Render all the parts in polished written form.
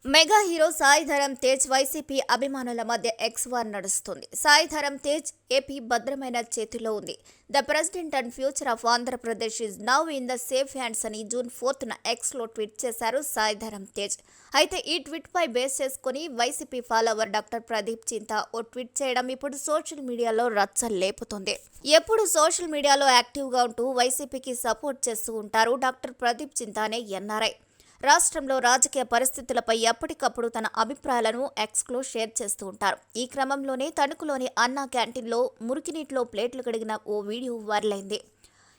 Mega hero Sai Dharam Tej YCP అభిమానుల మధ్య X war నడుస్తుంది. సాయి ధరమ్ తేజ్ ఏపీ భద్రమైన చేతిలో ఉంది. The president and future of Andhra Pradesh is now in the safe hands అని జూన్ 4న ఎక్స్లో ట్వీట్ చేశారు సాయి ధరమ్ తేజ్. అయితే ఈ ట్వీట్ పై బేస్ చేసుకుని వైసీపీ ఫాలోవర్ డాక్టర్ ప్రదీప్ చింతా ఓ ట్వీట్ చేయడం ఇప్పుడు సోషల్ మీడియాలో రచ్చ లేపుతుంది. ఎప్పుడు సోషల్ మీడియాలో యాక్టివ్గా ఉంటూ వైసీపీకి సపోర్ట్ చేస్తూ ఉంటారు డాక్టర్ ప్రదీప్ చింతానే ఎన్ఆర్ఐ. రాష్ట్రంలో రాజకీయ పరిస్థితులపై ఎప్పటికప్పుడు తన అభిప్రాయాలను ఎక్స్లో షేర్ చేస్తూ ఉంటారు. ఈ క్రమంలోనే తణుకులోని అన్నా క్యాంటీన్లో మురికినీటిలో ప్లేట్లు కడిగిన ఓ వీడియో వైరల్ అయింది.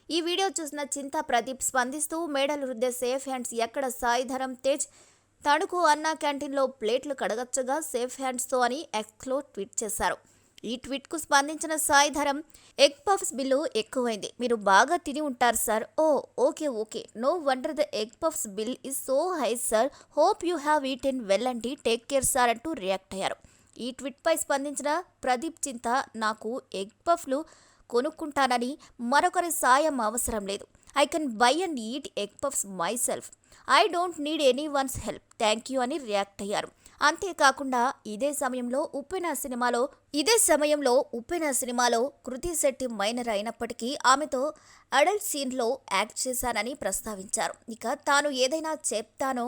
ఈ వీడియో చూసిన చింతా ప్రదీప్ స్పందిస్తూ మేడలు రుద్దే సేఫ్ హ్యాండ్స్ ఎక్కడ సాయి ధరమ్ తేజ్ తణుకు అన్నా క్యాంటీన్లో ప్లేట్లు కడగచ్చుగా సేఫ్ హ్యాండ్స్తో అని ఎక్స్లో ట్వీట్ చేశారు. ఈ ట్వీట్కు స్పందించిన Sai Dharam egg puffs bill ఎక్కువైంది, మీరు బాగా తిని ఉంటారు sir. Okay no wonder the egg puffs bill is so high sir, hope you have eaten well అండి, టేక్ కేర్ సార్ అంటూ రియాక్ట్ అయ్యారు. ఈ ట్వీట్పై స్పందించిన ప్రదీప్ చింతా నాకు ఎగ్ పఫ్లు కొనుక్కుంటానని మరొకరి సాయం అవసరం లేదు. I can buy and eat egg puffs my self. I don't need any once help, thank you అని రియాక్ట్ అయ్యారు. అంతేకాకుండా ఇదే సమయంలో ఉప్పెన సినిమాలో కృతి శెట్టి మైనర్ అయినప్పటికీ ఆమెతో అడల్ట్ సీన్లో యాక్ట్ చేశానని ప్రస్తావించారు. ఇక తాను ఏదైనా చెప్తానో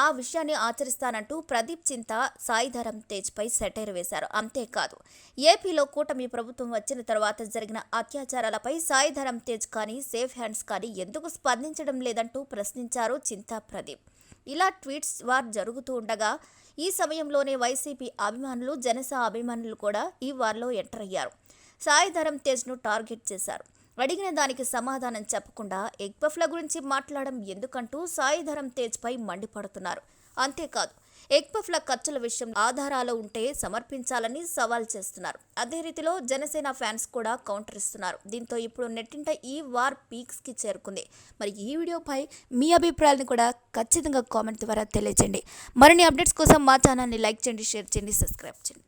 ఆ విషయాన్ని ఆచరిస్తానంటూ ప్రదీప్ చింతా సాయి ధరమ్ తేజ్పై సెటైర్ వేశారు. అంతేకాదు ఏపీలో కూటమి ప్రభుత్వం వచ్చిన తర్వాత జరిగిన అత్యాచారాలపై సాయి ధరమ్ తేజ్ కానీ సేఫ్ హ్యాండ్స్ కానీ ఎందుకు స్పందించడం లేదంటూ ప్రశ్నించారు చింతా ప్రదీప్. ఇలా ట్వీట్స్ వార్ జరుగుతూ ఉండగా ఈ సమయంలోనే వైసీపీ అభిమానులు జనసేన అభిమానులు కూడా ఈ వార్లో ఎంటర్ అయ్యారు. సాయి ధరమ్ తేజ్ను టార్గెట్ చేశారు. అడిగిన దానికి సమాధానం చెప్పకుండా ఎగ్ పఫ్ల గురించి మాట్లాడడం ఎందుకంటూ సాయి ధరమ్ తేజ్పై మండిపడుతున్నారు. అంతేకాదు ఎగ్ పఫ్ల ఖర్చుల విషయం ఆధారాలు ఉంటే సమర్పించాలని సవాల్ చేస్తున్నారు. అదే రీతిలో జనసేన ఫ్యాన్స్ కూడా కౌంటర్ ఇస్తున్నారు. దీంతో ఇప్పుడు నెట్టింట ఈ వార్ పీక్స్కి చేరుకుంది. మరి ఈ వీడియోపై మీ అభిప్రాయాలను కూడా ఖచ్చితంగా కామెంట్ ద్వారా తెలియజేయండి. మరిన్ని అప్డేట్స్ కోసం మా ఛానల్ని లైక్ చేయండి, షేర్ చేయండి, సబ్స్క్రైబ్ చేయండి.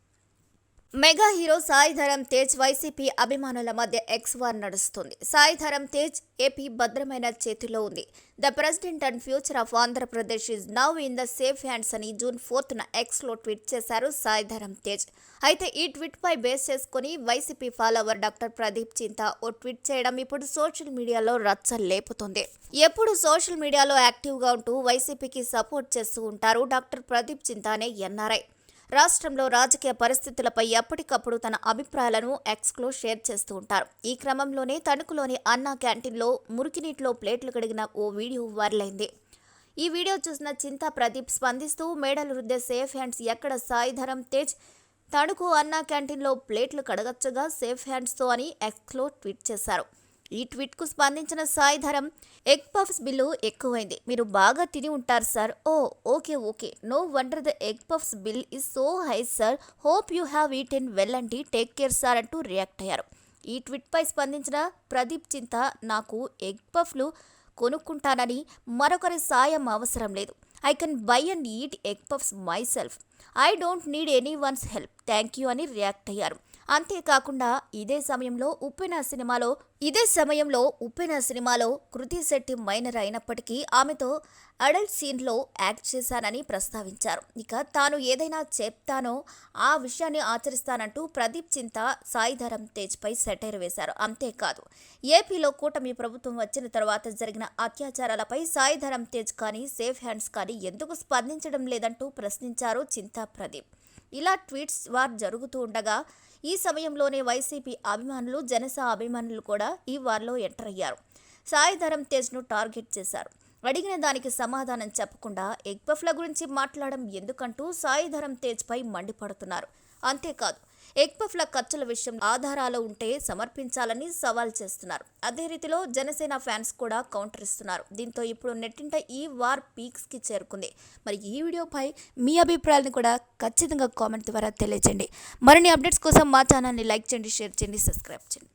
Mega hero Sai Dharam Tej YCP అభిమానుల మధ్య ఎక్స్ వార్ నడుస్తుంది. సాయి ధరమ్ తేజ్ ఏపీ భద్రమైన చేతిలో ఉంది. The president and future of Andhra Pradesh is now in the safe hands అని జూన్ 4న ఎక్స్లో ట్వీట్ చేశారు సాయి ధరమ్ తేజ్. అయితే ఈ ట్వీట్ పై బేస్ చేసుకుని వైసీపీ ఫాలోవర్ డాక్టర్ ప్రదీప్ చింతా ఓ ట్వీట్ చేయడం ఇప్పుడు సోషల్ మీడియాలో రచ్చ లేపుతుంది. ఎప్పుడు సోషల్ మీడియాలో యాక్టివ్గా ఉంటూ వైసీపీకి సపోర్ట్ చేస్తూ ఉంటారు డాక్టర్ ప్రదీప్ చింతానే ఎన్ఆర్ఐ. రాష్ట్రంలో రాజకీయ పరిస్థితులపై ఎప్పటికప్పుడు తన అభిప్రాయాలను ఎక్స్లో షేర్ చేస్తూ ఉంటారు. ఈ క్రమంలోనే తణుకులోని అన్నా క్యాంటీన్లో మురికినీటిలో ప్లేట్లు కడిగిన ఓ వీడియో వైరల్ అయింది. ఈ వీడియో చూసిన చింతా ప్రదీప్ స్పందిస్తూ మేడలు రుద్దే సేఫ్ హ్యాండ్స్ ఎక్కడ సాయి ధరమ్ తేజ్ తణుకు అన్నా క్యాంటీన్లో ప్లేట్లు కడగచ్చుగా సేఫ్ హ్యాండ్స్తో అని ఎక్స్లో ట్వీట్ చేశారు. ఈ ట్వీట్కు స్పందించిన Sai Dharam egg puffs bill ఎక్కువైంది, మీరు బాగా తిని ఉంటారు sir. Okay no wonder the egg puffs bill is so high sir, hope you have eaten well అండి, టేక్ కేర్ సార్ అంటూ రియాక్ట్ అయ్యారు. ఈ ట్వీట్పై స్పందించిన ప్రదీప్ చింతా నాకు ఎగ్ పఫ్లు కొనుక్కుంటానని మరొకరి సాయం అవసరం లేదు. I can buy and eat egg puffs my self. I don't need any once help, thank you అని రియాక్ట్ అయ్యారు. అంతేకాకుండా ఇదే సమయంలో ఉప్పెన సినిమాలో కృతి శెట్టి మైనర్ అయినప్పటికీ ఆమెతో అడల్ట్ సీన్లో యాక్ట్ చేశానని ప్రస్తావించారు. ఇక తాను ఏదైనా చెప్తానో ఆ విషయాన్ని ఆచరిస్తానంటూ ప్రదీప్ చింతా సాయి ధరమ్ తేజ్పై సెటైర్ వేశారు. అంతేకాదు ఏపీలో కూటమి ప్రభుత్వం వచ్చిన తర్వాత జరిగిన అత్యాచారాలపై సాయి ధరమ్ తేజ్ కానీ సేఫ్ హ్యాండ్స్ కానీ ఎందుకు స్పందించడం లేదంటూ ప్రశ్నించారు చింతా ప్రదీప్. ఇలా ట్వీట్స్ వార్ జరుగుతూ ఉండగా ఈ సమయంలోనే వైసీపీ అభిమానులు జనసేన అభిమానులు కూడా ఈ వార్లో ఎంటర్ అయ్యారు. సాయి ధరమ్ తేజ్ను టార్గెట్ చేశారు. అడిగిన దానికి సమాధానం చెప్పకుండా ఎగ్ పఫ్ల గురించి మాట్లాడడం ఎందుకంటూ సాయి ధరమ్ తేజ్పై మండిపడుతున్నారు. అంతేకాదు ఎగ్ పఫ్ల ఖర్చుల విషయం ఆధారాలు ఉంటే సమర్పించాలని సవాల్ చేస్తున్నారు. అదే రీతిలో జనసేన ఫ్యాన్స్ కూడా కౌంటర్ ఇస్తున్నారు. దీంతో ఇప్పుడు నెట్టింట ఈ వార్ పీక్స్కి చేరుకుంది. మరి ఈ వీడియోపై మీ అభిప్రాయాలను కూడా ఖచ్చితంగా కామెంట్ ద్వారా తెలియజేయండి. మరిన్ని అప్డేట్స్ కోసం మా ఛానల్ని లైక్ చేయండి, షేర్ చేయండి, సబ్స్క్రైబ్ చేయండి.